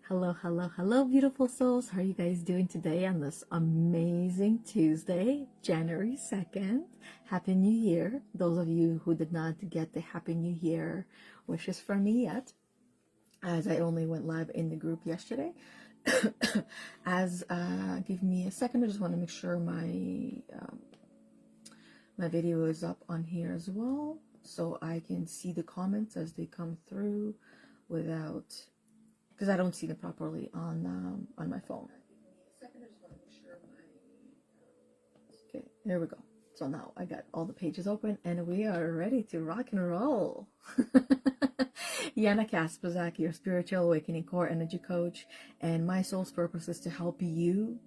Hello, hello, hello, beautiful souls. How are you guys doing today on this amazing Tuesday, January 2nd? Happy New Year. Those of you who did not get the Happy New Year wishes from me yet, as I only went live in the group yesterday. Give me a second. I just want to make sure my video is up on here as well, so I can see the comments as they come through without, because I don't see them properly on my phone. Okay, there we go. So now I got all the pages open and we are ready to rock and roll. Yana Kasperczak, your spiritual awakening core energy coach, and my soul's purpose is to help you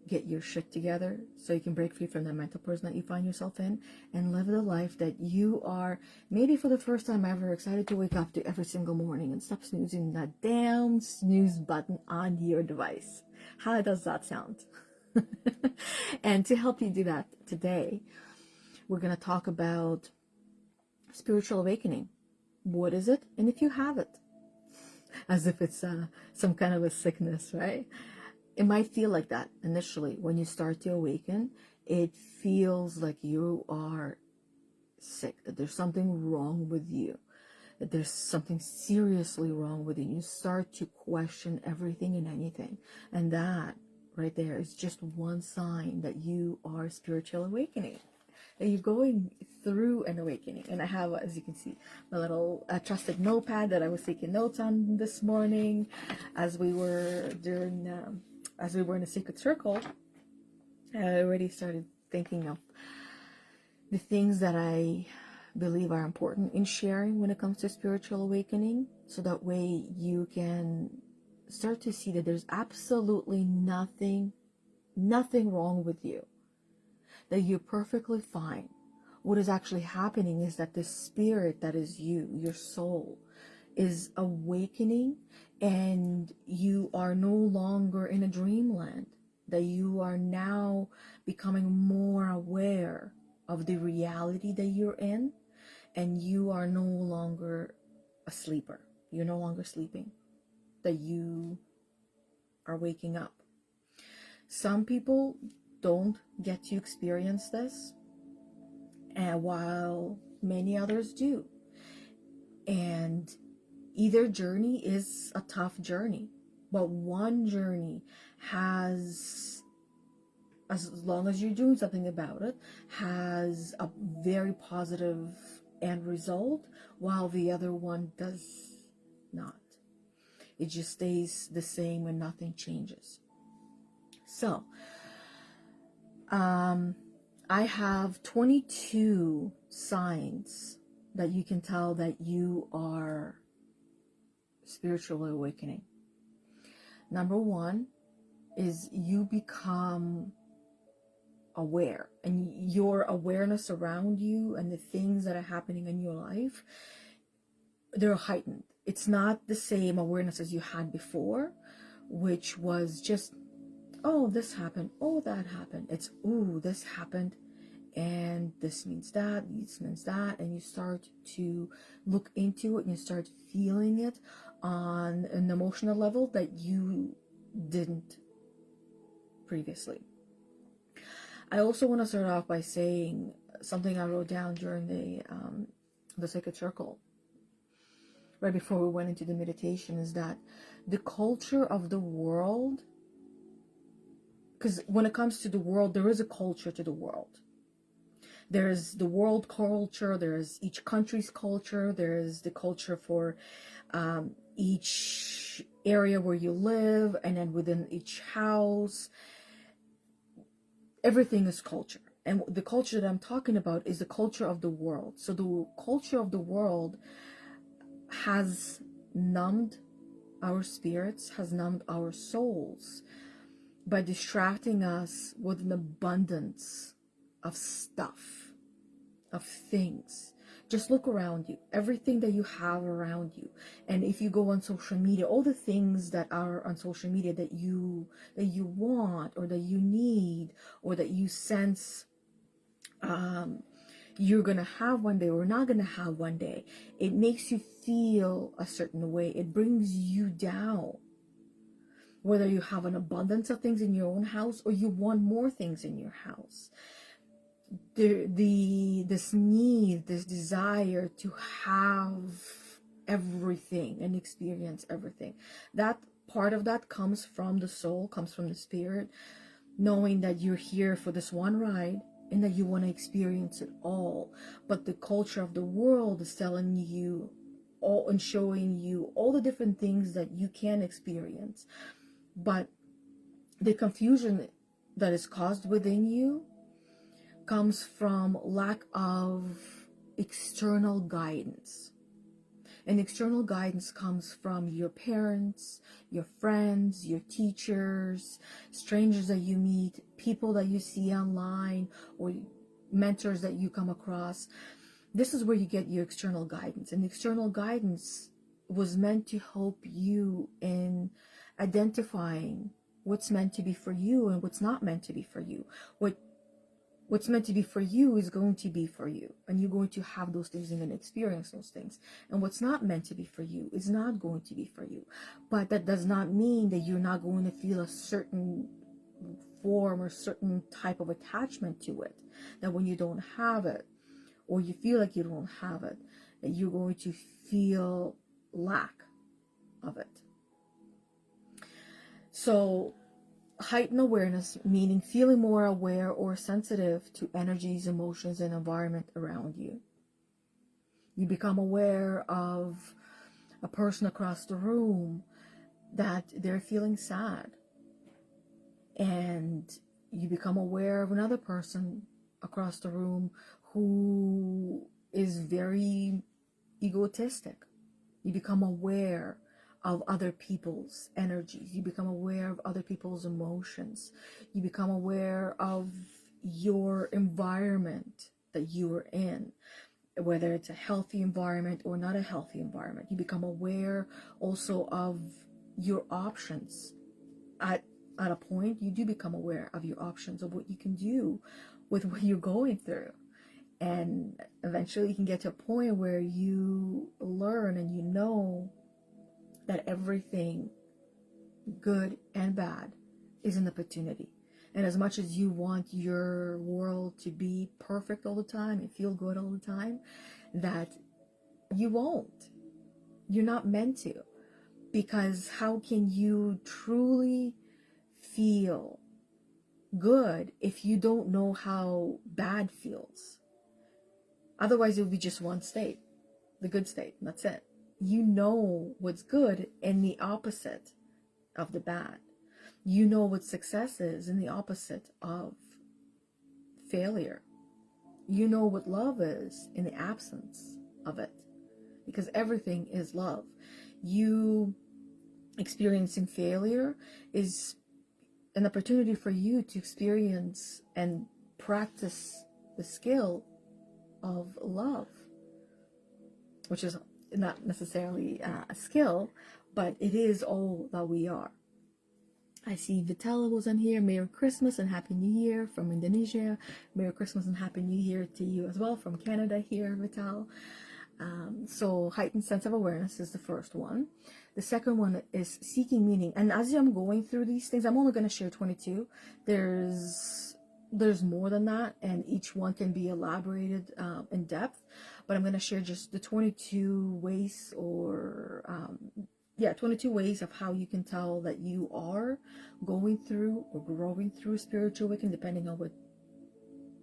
get your shit together so you can break free from the mental prison that you find yourself in and live the life that you are, maybe for the first time ever, excited to wake up to every single morning and stop snoozing that damn snooze button on your device. How does that sound? And to help you do that today, we're going to talk about spiritual awakening. What is it? And if you have it, as if it's some kind of a sickness, right? It might feel like that initially when you start to awaken. It feels like you are sick, that there's something wrong with you, that there's something seriously wrong with you. You start to question everything and anything. And that right there is just one sign that you are spiritual awakening, that you're going through an awakening. And I have, as you can see, my little trusted notepad that I was taking notes on this morning as we were in a secret circle. I already started thinking of the things that I believe are important in sharing when it comes to spiritual awakening, so that way you can start to see that there's absolutely nothing wrong with you, that you're perfectly fine. What is actually happening is that the spirit that is you, your soul, is awakening, and you are no longer in a dreamland, that you are now becoming more aware of the reality that you're in, and you are no longer a sleeper. You're no longer sleeping, that you are waking up. Some people don't get to experience this, and while many others do. And either journey is a tough journey, but one journey has, as long as you're doing something about it, has a very positive end result, while the other one does not. It just stays the same and nothing changes. So, I have 22 signs that you can tell that you are spiritually awakening. Number one is you become aware, and your awareness around you and the things that are happening in your life, they're heightened. It's not the same awareness as you had before, which was just, oh, this happened, oh, that happened. It's, ooh, this happened, and this means that, this means that, and you start to look into it and you start feeling it on an emotional level that you didn't previously. I also want to start off by saying something I wrote down during the sacred circle right before we went into the meditation, is that the culture of the world, because when it comes to the world, there is a culture to the world. There's the world culture, there's each country's culture, there's the culture for each area where you live, and then within each house, everything is culture. And the culture that I'm talking about is the culture of the world. So the culture of the world has numbed our spirits, has numbed our souls by distracting us with an abundance of stuff, of things. Just look around you, everything that you have around you. And if you go on social media, all the things that are on social media that you want, or that you need, or that you sense you're gonna have one day or not gonna have one day, it makes you feel a certain way. It brings you down. whether you have an abundance of things in your own house or you want more things in your house. This need, this desire to have everything and experience everything. That part of that comes from the soul, comes from the spirit, knowing that you're here for this one ride and that you want to experience it all. But the culture of the world is telling you all and showing you all the different things that you can experience. But the confusion that is caused within you comes from lack of external guidance. And external guidance comes from your parents, your friends, your teachers, strangers that you meet, people that you see online, or mentors that you come across. This is where you get your external guidance. And external guidance was meant to help you in identifying what's meant to be for you and what's not meant to be for you. What's meant to be for you is going to be for you, and you're going to have those things and experience those things. And what's not meant to be for you is not going to be for you. But that does not mean that you're not going to feel a certain form or certain type of attachment to it, that when you don't have it, or you feel like you don't have it, that you're going to feel lack of it. So heightened awareness, meaning feeling more aware or sensitive to energies, emotions, and environment around you. You become aware of a person across the room that they're feeling sad. And you become aware of another person across the room who is very egotistic. You become aware of other people's energies. You become aware of other people's emotions. You become aware of your environment that you are in, whether it's a healthy environment or not a healthy environment. You become aware also of your options. At a point, you do become aware of your options, of what you can do with what you're going through. And eventually you can get to a point where you learn and you know that everything, good and bad, is an opportunity. And as much as you want your world to be perfect all the time and feel good all the time, that you won't. You're not meant to. Because how can you truly feel good if you don't know how bad feels? Otherwise, it would be just one state, the good state, and that's it. You know what's good and the opposite of the bad. You know what success is and the opposite of failure. You know what love is in the absence of it, because everything is love. You experiencing failure is an opportunity for you to experience and practice the skill of love, which is not necessarily a skill, but it is all that we are. I see Vitella was on here. Merry Christmas and Happy New Year from Indonesia. Merry Christmas and Happy New Year to you as well from Canada here, Vital. So heightened sense of awareness is the first one. The second one is seeking meaning. And as I'm going through these things, I'm only going to share 22. There's more than that, and each one can be elaborated in depth. But I'm going to share just the 22 ways 22 ways of how you can tell that you are going through or growing through spiritual awakening, depending on what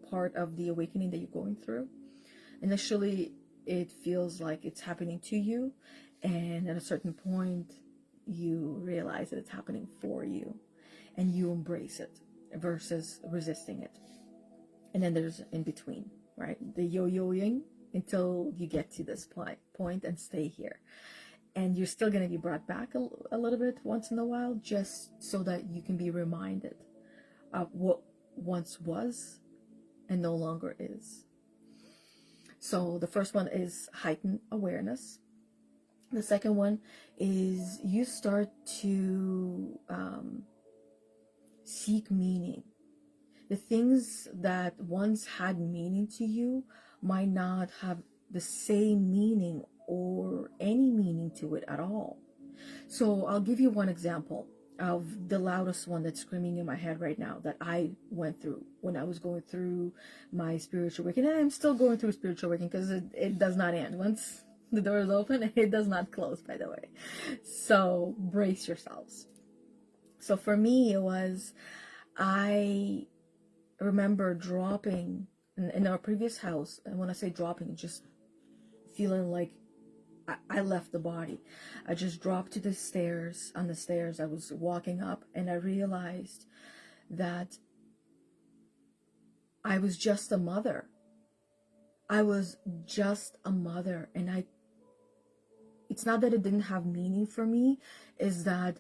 part of the awakening that you're going through. Initially, it feels like it's happening to you, and at a certain point, you realize that it's happening for you, and you embrace it versus resisting it. And then there's in between, right? The yo-yoing until you get to this point and stay here. And you're still going to be brought back a little bit once in a while, just so that you can be reminded of what once was and no longer is. So the first one is heightened awareness. The second one is you start to seek meaning. The things that once had meaning to you might not have the same meaning or any meaning to it at all. So I'll give you one example. of the loudest one that's screaming in my head right now that I went through when I was going through my spiritual awakening. And I'm still going through spiritual awakening because it does not end. Once the door is open, it does not close, by the way. So brace yourselves. So for me, it was, I remember dropping in our previous house. And when I say dropping, just feeling like I left the body. I just dropped to the stairs. On the stairs, I was walking up, and I realized that I was just a mother. I was just a mother. And it's not that it didn't have meaning for me, is that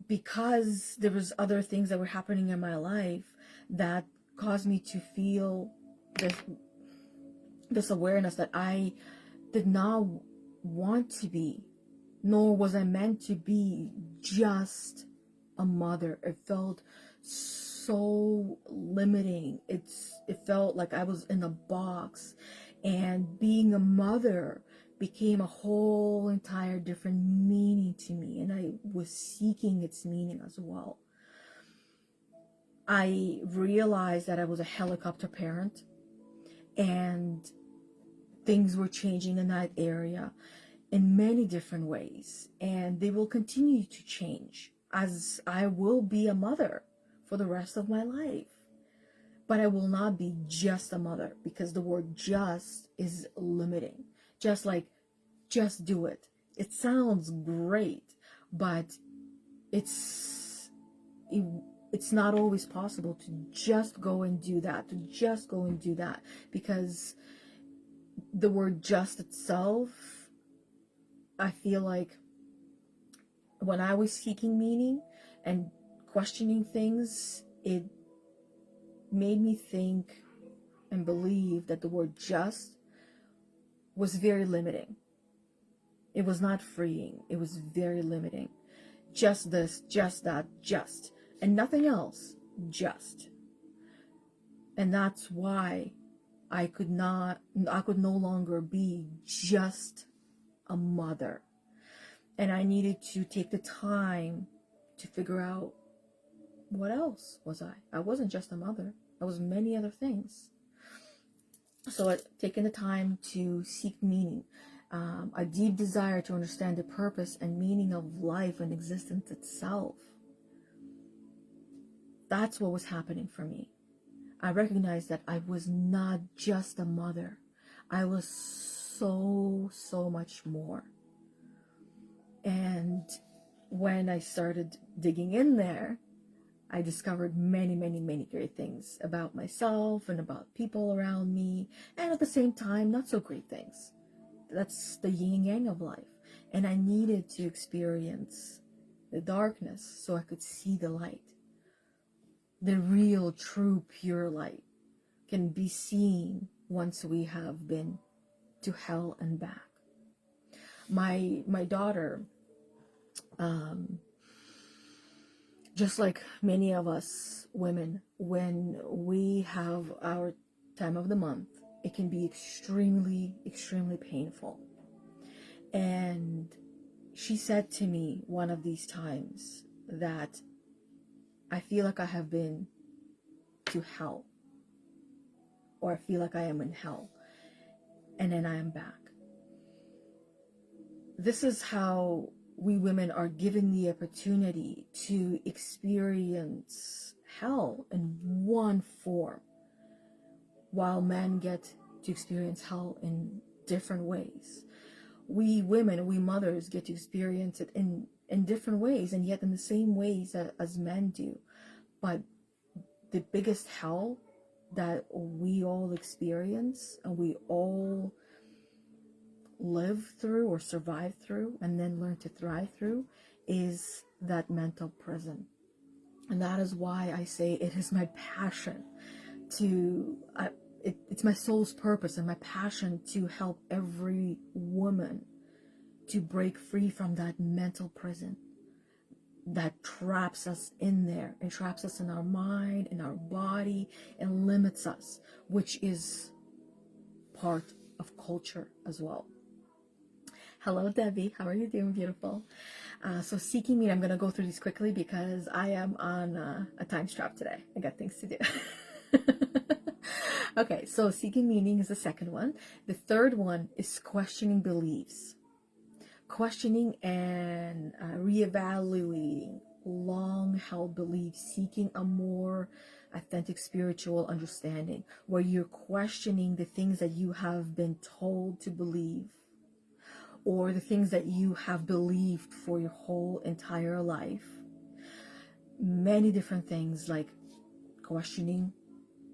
because there was other things that were happening in my life that caused me to feel this awareness that I did not want to be, nor was I meant to be, just a mother. It felt so limiting. It felt like I was in a box, and being a mother became a whole entire different meaning to me, and I was seeking its meaning as well. I realized that I was a helicopter parent, and things were changing in that area in many different ways, and they will continue to change as I will be a mother for the rest of my life. But I will not be just a mother, because the word just is limiting. Just like, just do it. It sounds great, but it's not always possible to just go and do that, because the word just itself, I feel like when I was seeking meaning and questioning things, it made me think and believe that the word just was very limiting. It was not freeing. It was very limiting. Just this, just that, just. And nothing else, just. And that's why I could no longer be just a mother. And I needed to take the time to figure out, what else was I? I wasn't just a mother. I was many other things. So I've taken the time to seek meaning, a deep desire to understand the purpose and meaning of life and existence itself. That's what was happening for me. I recognized that I was not just a mother. I was so much more. And when I started digging in there, I discovered many great things about myself and about people around me, and at the same time, not so great things. That's the yin and yang of life. And I needed to experience the darkness so I could see the light. The real, true, pure light can be seen once we have been to hell and back. My daughter, just like many of us women, when we have our time of the month, it can be extremely painful. And she said to me one of these times that I feel like I have been to hell, or I feel like I am in hell, and then I am back. This is how we women are given the opportunity to experience hell in one form, while men get to experience hell in different ways. We women, we mothers, get to experience it in different ways, and yet in the same ways as men do. But the biggest hell that we all experience and we all live through or survive through and then learn to thrive through is that mental prison. And that is why I say it is my passion it's my soul's purpose and my passion to help every woman to break free from that mental prison that traps us in there and traps us in our mind, in our body, and limits us, which is part of culture as well. Hello, Debbie. How are you doing, beautiful? So seeking meaning, I'm going to go through these quickly because I am on a time strap today. I got things to do. Okay, so seeking meaning is the second one. The third one is questioning beliefs. Questioning and reevaluating long-held beliefs, seeking a more authentic spiritual understanding, where you're questioning the things that you have been told to believe, or the things that you have believed for your whole entire life. Many different things, like questioning,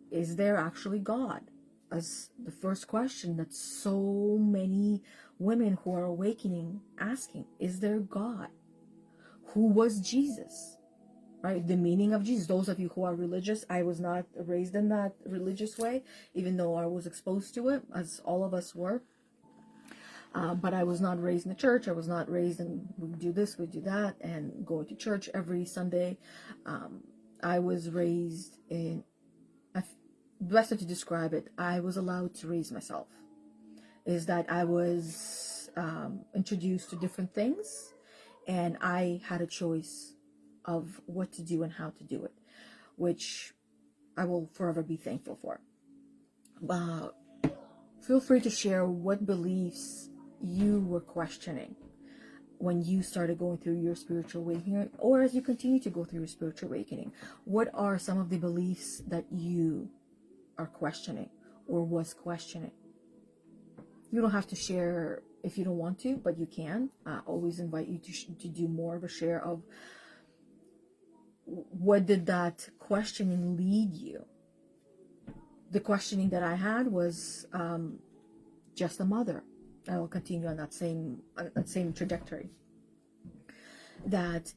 is there actually God? As the first question that so many women who are awakening asking, is there God? Who was Jesus? Right? The meaning of Jesus. Those of you who are religious, I was not raised in that religious way, even though I was exposed to it, as all of us were. But I was not raised in the church. I was not raised in, we do this, we do that, and going to church every Sunday. I was raised in, best way to describe it, I was allowed to raise myself. Is that I was introduced to different things, and I had a choice of what to do and how to do it, which I will forever be thankful for. Feel free to share what beliefs you were questioning when you started going through your spiritual awakening, or as you continue to go through your spiritual awakening. What are some of the beliefs that you are questioning or was questioning? You don't have to share if you don't want to, but you can. I always invite you to do more of a share of what did that questioning lead you. The questioning that I had was just a mother. I will continue on that same trajectory. That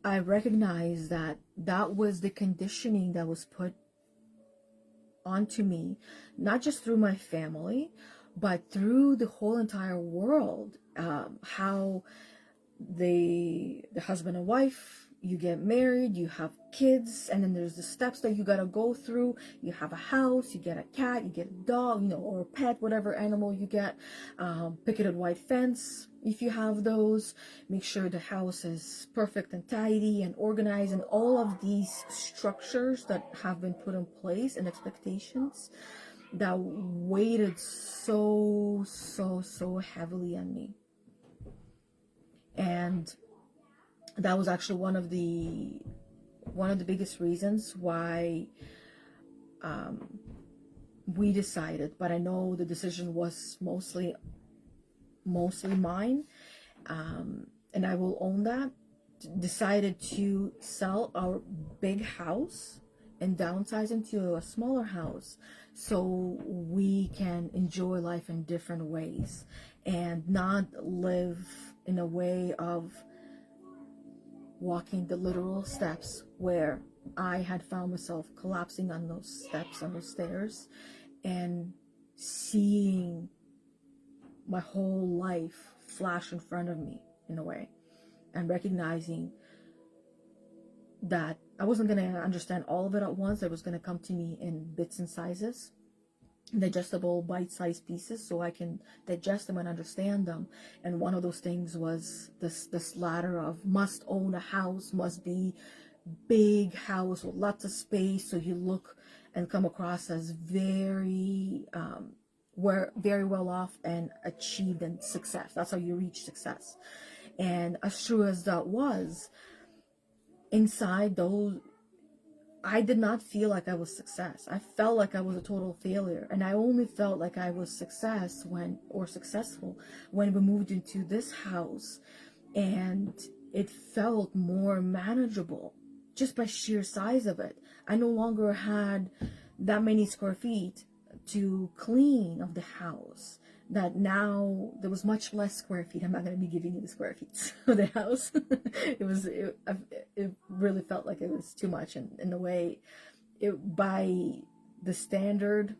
I recognize that that was the conditioning that was put onto me, not just through my family, but through the whole entire world. How the husband and wife, you get married, you have kids, and then there's the steps that you gotta go through. You have a house, you get a cat, you get a dog, or a pet, whatever animal you get. Picketed white fence, if you have those. Make sure the house is perfect and tidy and organized, and all of these structures that have been put in place and expectations that weighted so heavily on me. And that was actually one of the biggest reasons why we decided, but I know the decision was mostly mine, and I will own that, decided to sell our big house and downsize into a smaller house so we can enjoy life in different ways and not live in a way of walking the literal steps where I had found myself collapsing on those steps, on those stairs, and seeing my whole life flash in front of me in a way, and recognizing that I wasn't going to understand all of it at once. It was going to come to me in bits and sizes, digestible bite-sized pieces, so I can digest them and understand them. And one of those things was this ladder of must own a house, must be big house with lots of space, so you look and come across as very well off and achieved in success. That's how you reach success. And as true as that was, inside those, I did not feel like I was success. I felt like I was a total failure. And I only felt like I was successful when we moved into this house. And it felt more manageable just by sheer size of it. I no longer had that many square feet to clean of the house. That now there was much less square feet. I'm not going to be giving you the square feet of the house. It really felt like it was too much, and in a way, by the standard,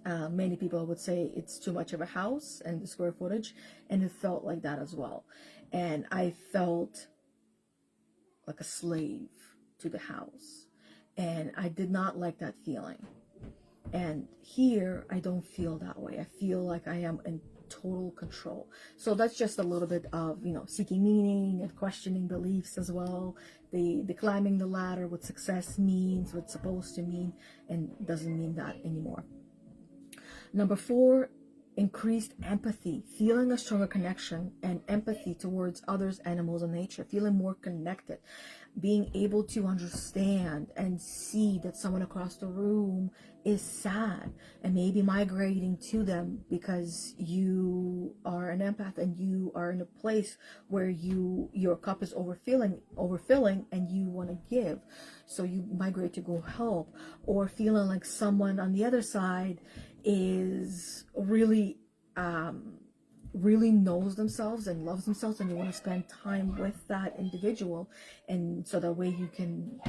many people would say it's too much of a house and the square footage, and it felt like that as well. And I felt like a slave to the house, and I did not like that feeling. And here, I don't feel that way. I feel like I am in total control. So that's just a little bit of, seeking meaning and questioning beliefs as well. The climbing the ladder, what success means, what it's supposed to mean, and doesn't mean that anymore. Number 4, increased empathy, feeling a stronger connection and empathy towards others, animals, and nature, feeling more connected, being able to understand and see that someone across the room is sad, and maybe migrating to them because you are an empath and you are in a place where your cup is overfilling and you want to give, so you migrate to go help. Or feeling like someone on the other side is really knows themselves and loves themselves, and you want to spend time with that individual, and so that way you can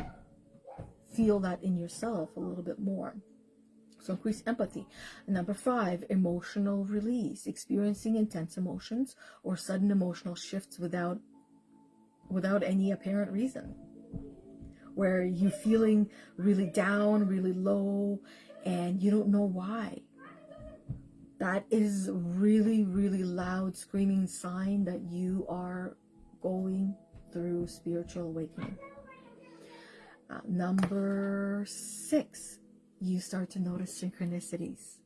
feel that in yourself a little bit more. So increase empathy. Number 5, emotional release, experiencing intense emotions or sudden emotional shifts without any apparent reason, where you're feeling really down, really low, and you don't know why. That is really, really loud, screaming sign that you are going through spiritual awakening. Number 6, you start to notice synchronicities.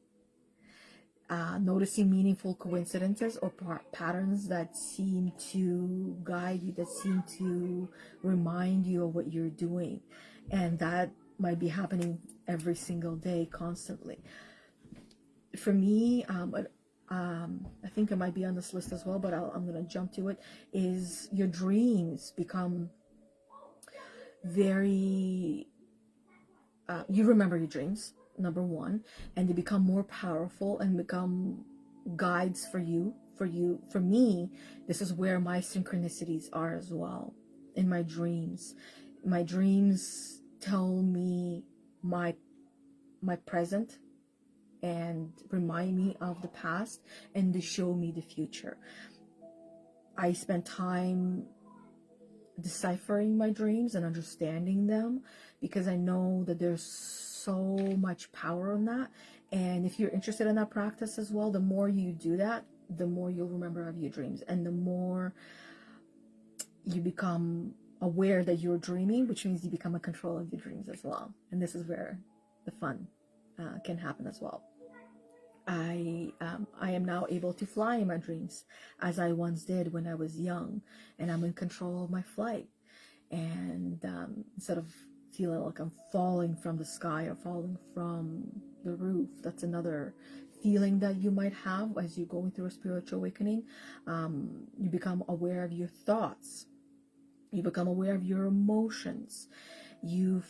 Noticing meaningful coincidences or patterns that seem to guide you, that seem to remind you of what you're doing. And that might be happening every single day, constantly. For me, I think it might be on this list as well, but I'm going to jump to it, is your dreams become very, you remember your dreams, number 1, and they become more powerful and become guides for you. For me, this is where my synchronicities are as well, in my dreams. My dreams tell me my present, and remind me of the past, and they show me the future. I spend time deciphering my dreams and understanding them, because I know that there's so much power in that. And if you're interested in that practice as well, the more you do that, the more you'll remember of your dreams, and the more you become aware that you're dreaming, which means you become in control of your dreams as well. And this is where the fun can happen as well. I am now able to fly in my dreams, as I once did when I was young, and I'm in control of my flight. And instead of feeling like I'm falling from the sky or falling from the roof, that's another feeling that you might have as you're going through a spiritual awakening. You become aware of your thoughts. You become aware of your emotions. You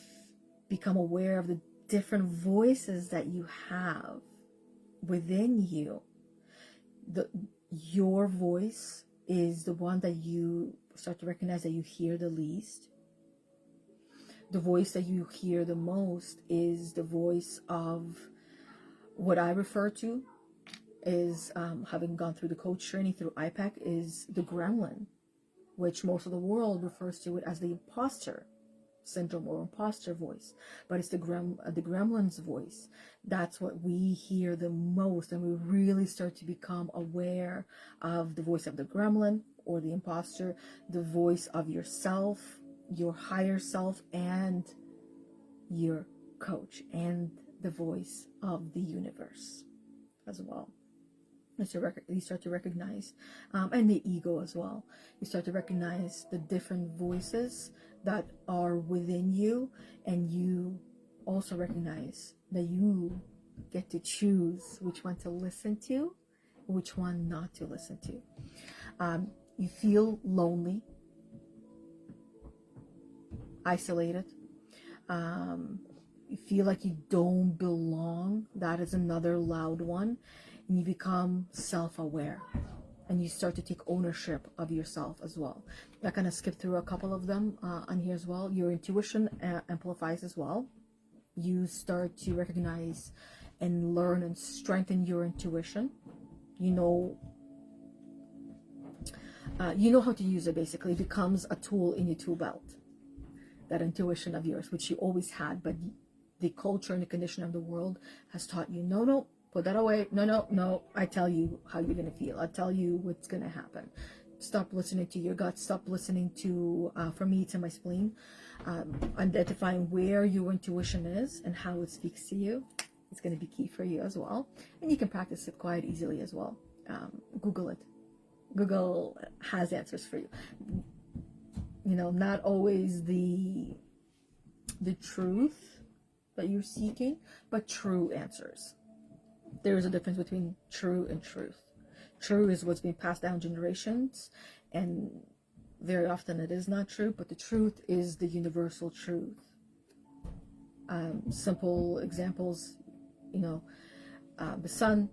become aware of the different voices that you have within you. Your voice is the one that you start to recognize that you hear the least. The voice that you hear the most is the voice of what I refer to is, having gone through the coach training through IPEC, is the gremlin, which most of the world refers to it as the imposter syndrome or imposter voice, but it's the gremlin's voice. That's what we hear the most, and we really start to become aware of the voice of the gremlin or the imposter, the voice of yourself, your higher self, and your coach, and the voice of the universe as well. You start to recognize, and the ego as well. You start to recognize the different voices that are within you, and you also recognize that you get to choose which one to listen to, which one not to listen to. You feel lonely, isolated. You feel like you don't belong. That is another loud one. And you become self-aware, and you start to take ownership of yourself as well. I kind of skipped through a couple of them on here as well. Your intuition amplifies as well. You start to recognize and learn and strengthen your intuition. You know how to use it. Basically, it becomes a tool in your tool belt. That intuition of yours, which you always had, but the culture and the condition of the world has taught you, no, Put that away. No, no, no. I tell you how you're going to feel. I tell you what's going to happen. Stop listening to your gut. Stop listening to, for me, to my spleen. Identifying where your intuition is and how it speaks to you. It's going to be key for you as well. And you can practice it quite easily as well. Google it. Google has answers for you. You know, not always the truth that you're seeking, but true answers. There is a difference between true and truth. True is what's been passed down generations, and very often it is not true, but the truth is the universal truth. Simple examples, you know, the sun,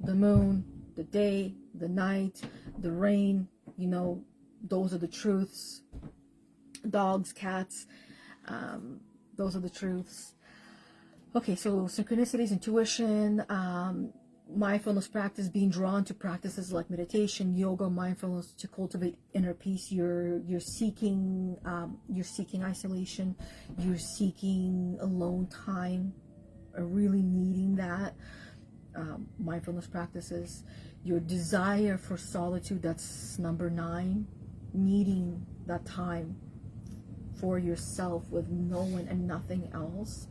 the moon, the day, the night, the rain, you know, those are the truths. Dogs, cats, those are the truths. Okay, so synchronicities, intuition, mindfulness practice, being drawn to practices like meditation, yoga, mindfulness to cultivate inner peace. You're seeking isolation, you're seeking alone time, really needing that. Mindfulness practices, your desire for solitude, that's number 9, needing that time for yourself with no one and nothing else.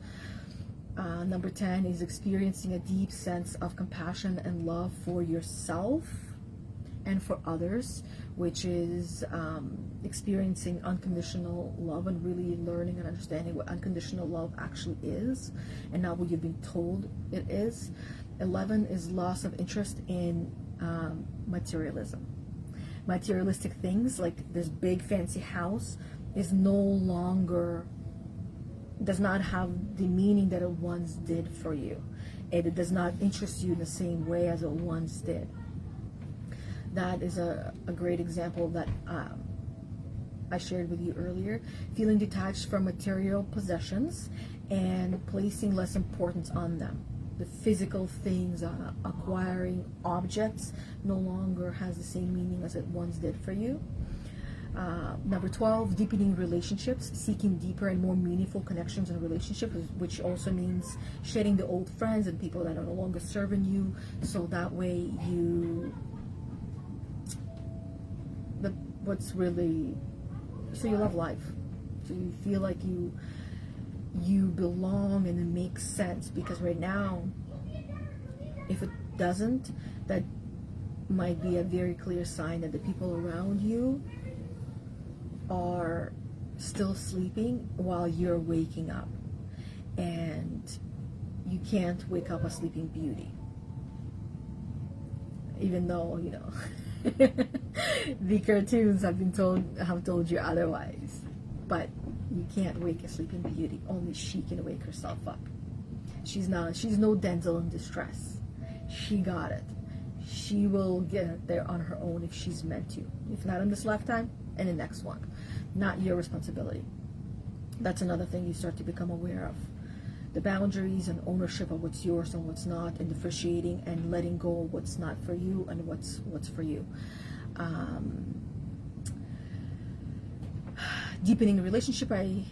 Number 10 is experiencing a deep sense of compassion and love for yourself and for others, which is experiencing unconditional love and really learning and understanding what unconditional love actually is and not what you've been told it is. 11 is loss of interest in materialism. Materialistic things like this big fancy house is no longer, does not have the meaning that it once did for you. It does not interest you in the same way as it once did. That is a great example that I shared with you earlier. Feeling detached from material possessions and placing less importance on them. The physical things, acquiring objects no longer has the same meaning as it once did for you. Number 12, deepening relationships, seeking deeper and more meaningful connections and relationships, which also means shedding the old friends and people that are no longer serving you, so that way you, so you love life, so you feel like you belong and it makes sense. Because right now, if it doesn't, that might be a very clear sign that the people around you are still sleeping while you're waking up, and you can't wake up a sleeping beauty, even though, you know, the cartoons have told you otherwise. But you can't wake a sleeping beauty. Only she can wake herself up. She's no damsel in distress. She got it. She will get there on her own if she's meant to. If not in this lifetime, in the next one. Not your responsibility. That's another thing you start to become aware of. The boundaries and ownership of what's yours and what's not, and differentiating and letting go of what's not for you and what's for you. Deepening the relationship, I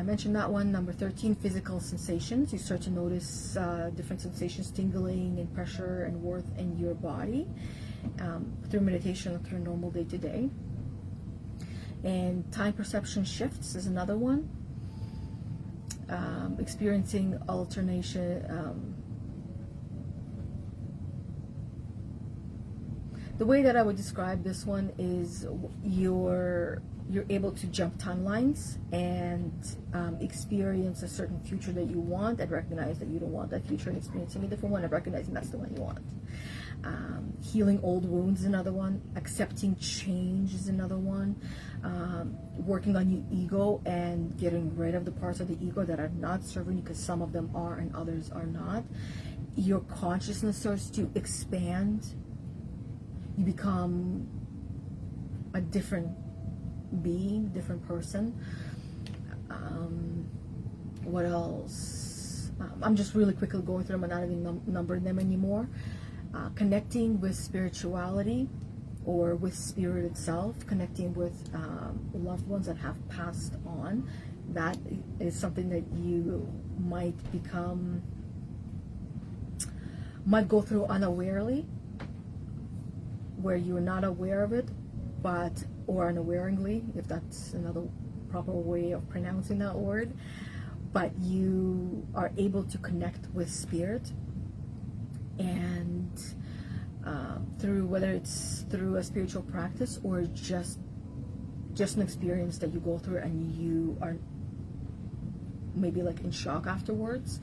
mentioned that one. Number 13, physical sensations. You start to notice different sensations, tingling and pressure and warmth in your body through meditation or through normal day-to-day. And time perception shifts is another one. Experiencing alternation. The way that I would describe this one is you're able to jump timelines and experience a certain future that you want, and recognize that you don't want that future and experiencing a different one, and recognizing that's the one you want. Healing old wounds is another one. Accepting change is another one. Working on your ego and getting rid of the parts of the ego that are not serving you, because some of them are and others are not. Your consciousness starts to expand. You become a different being, different person. What else? I'm just really quickly going through them. I'm not even numbering them anymore. Connecting with spirituality or with spirit itself, connecting with loved ones that have passed on. That is something that you might become might go through unawarely, where you're not aware of it, or unawareingly, if that's another proper way of pronouncing that word, but you are able to connect with spirit, and through, whether it's through a spiritual practice or just an experience that you go through and you are maybe like in shock afterwards.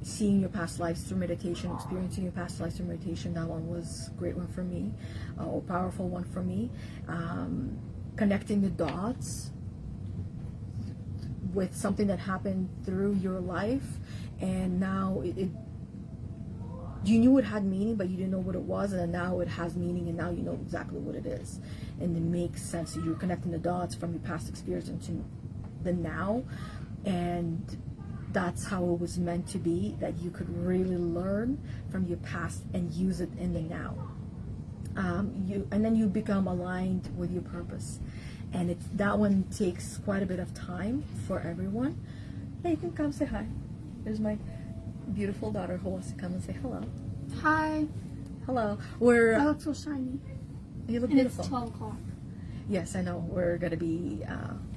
Seeing your past lives through meditation, experiencing your past lives through meditation, that one was a great one for me, or powerful one for me. Connecting the dots with something that happened through your life, and now you knew it had meaning, but you didn't know what it was, and now it has meaning, and now you know exactly what it is, and it makes sense. So you're connecting the dots from your past experience into the now, and that's how it was meant to be, that you could really learn from your past and use it in the now. And then you become aligned with your purpose, and that one takes quite a bit of time for everyone. Hey, you can come say hi. There's my beautiful daughter who wants to come and say hello. Hi. Hello. I look so shiny. You look and beautiful. It's 12 o'clock. Yes, I know. We're gonna be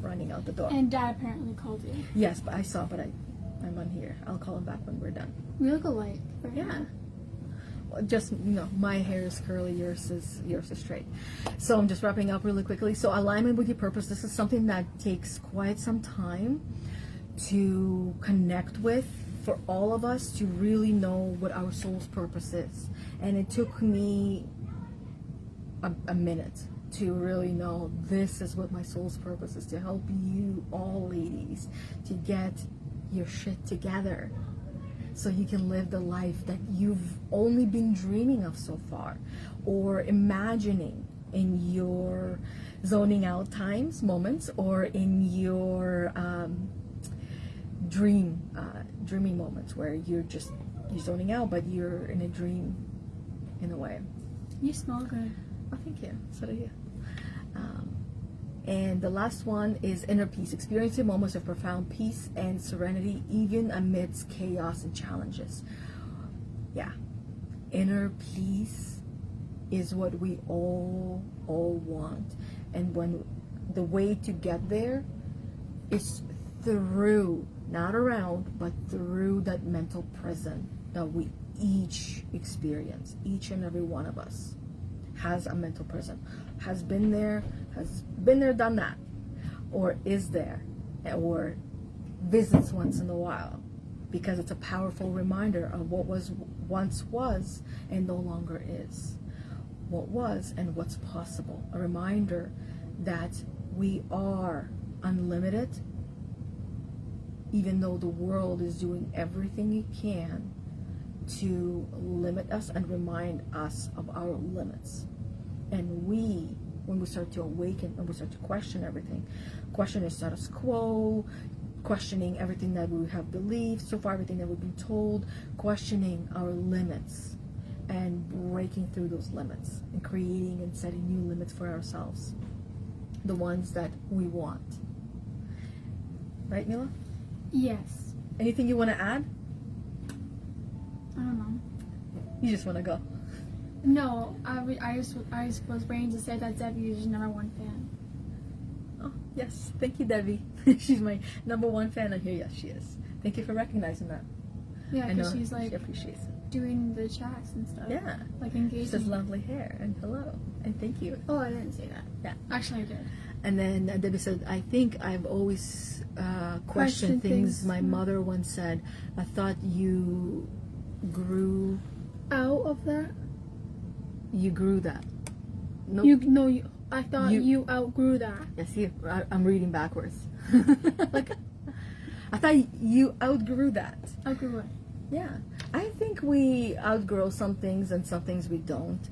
running out the door. And Dad apparently called you. Yes, but I'm on here. I'll call him back when we're done. We look alike. Right Yeah. now. Just, my hair is curly, yours is straight. So I'm just wrapping up really quickly. So alignment with your purpose, this is something that takes quite some time to connect with, for all of us to really know what our soul's purpose is. And it took me a minute to really know this is what my soul's purpose is, to help you all ladies to get your shit together, so you can live the life that you've only been dreaming of so far, or imagining in your zoning out moments, or in your dreaming moments, where you're zoning out, but you're in a dream in a way. You smell good. Oh, thank you. So do you. And the last one is inner peace, experiencing moments of profound peace and serenity, even amidst chaos and challenges. Yeah, inner peace is what we all want, and when the way to get there is through, not around, but through that mental prison that we each experience. Each and every one of us has a mental prison, has been there, done that, or is there, or visits once in a while, because it's a powerful reminder of what once was and no longer is, what was and what's possible. A reminder that we are unlimited, even though the world is doing everything it can to limit us and remind us of our limits. And when we start to awaken and we start to question everything, questioning status quo, questioning everything that we have believed so far, everything that we've been told, questioning our limits and breaking through those limits and creating and setting new limits for ourselves, the ones that we want. Right, Mila? Yes. Anything you want to add? I don't know. You just want to go. No, I just was waiting to say that Debbie is your #1 fan. Oh, yes. Thank you, Debbie. She's my #1 fan on here. Yes, she is. Thank you for recognizing that. Yeah, I know because she's like she appreciates it. doing the chats and stuff. Yeah. Like She engaging. says lovely hair and hello and thank you. Oh, I didn't say that. Yeah. Actually, I did. And then Debbie said, I think I've always questioned things my mother once said. I thought you grew Out of that? You grew that. Nope. I thought you outgrew that. Yes, I'm reading backwards. Like, I thought you outgrew that. Outgrew what? Yeah. I think we outgrow some things and some things we don't.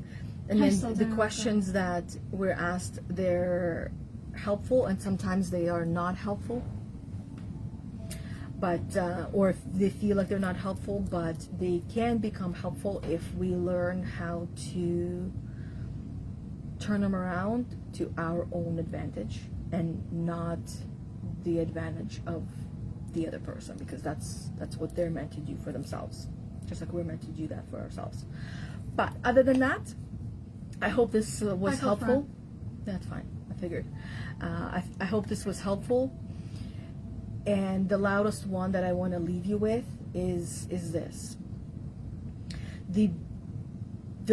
And then the questions that we're asked, they're helpful and sometimes they are not helpful. But, or if they feel like they're not helpful, but they can become helpful if we learn how to turn them around to our own advantage and not the advantage of the other person, because that's what they're meant to do for themselves. just like we're meant to do that for ourselves. But other than that, I hope this was helpful. That's fine. I figured. I hope this was helpful. And the loudest one that I want to leave you with is this. The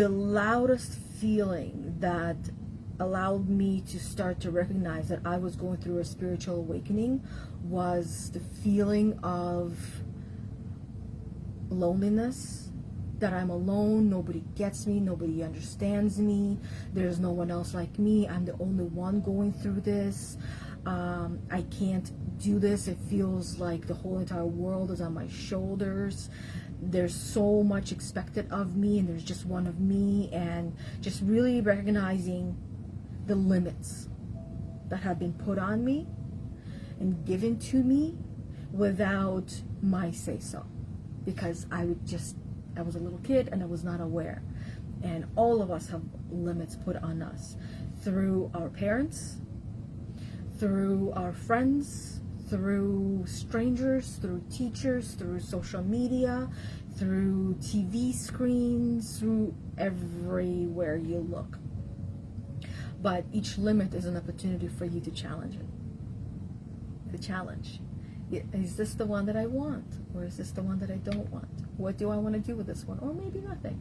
loudest feeling that allowed me to start to recognize that I was going through a spiritual awakening was the feeling of loneliness, that I'm alone, nobody gets me, nobody understands me, there's no one else like me, I'm the only one going through this, I can't do this, it feels like the whole entire world is on my shoulders, there's so much expected of me, and there's just one of me, and just really recognizing the limits that have been put on me and given to me without my say-so, because I was a little kid and I was not aware. And all of us have limits put on us through our parents, through our friends, through strangers, through teachers, through social media, through TV screens, through everywhere you look. But each limit is an opportunity for you to challenge it. To challenge. Is this the one that I want? Or is this the one that I don't want? What do I want to do with this one? Or maybe nothing.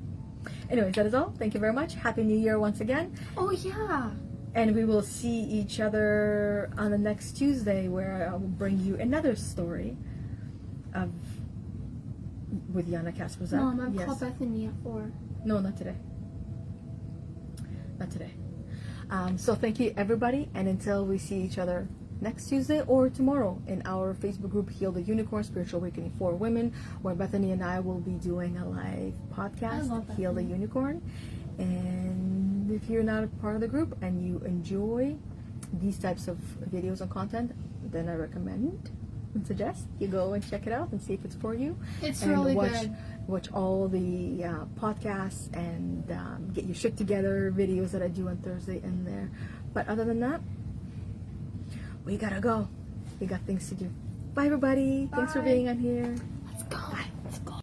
Anyways, that is all. Thank you very much. Happy New Year once again. Oh, yeah. And we will see each other on the next Tuesday, where I will bring you another story with Yana Kasperczak. Mom, I'm called Bethany at 4. No, not today. Not today. So thank you, everybody. And until we see each other next Tuesday or tomorrow in our Facebook group, Heal the Unicorn, Spiritual Awakening for Women, where Bethany and I will be doing a live podcast, Heal the Unicorn. And if you're not a part of the group and you enjoy these types of videos and content, then I recommend and suggest you go and check it out and see if it's for you. It's and really good. Watch all the podcasts and get your shit together videos that I do on Thursday in there. But other than that, we gotta go. We got things to do. Bye, everybody. Thanks for being on here.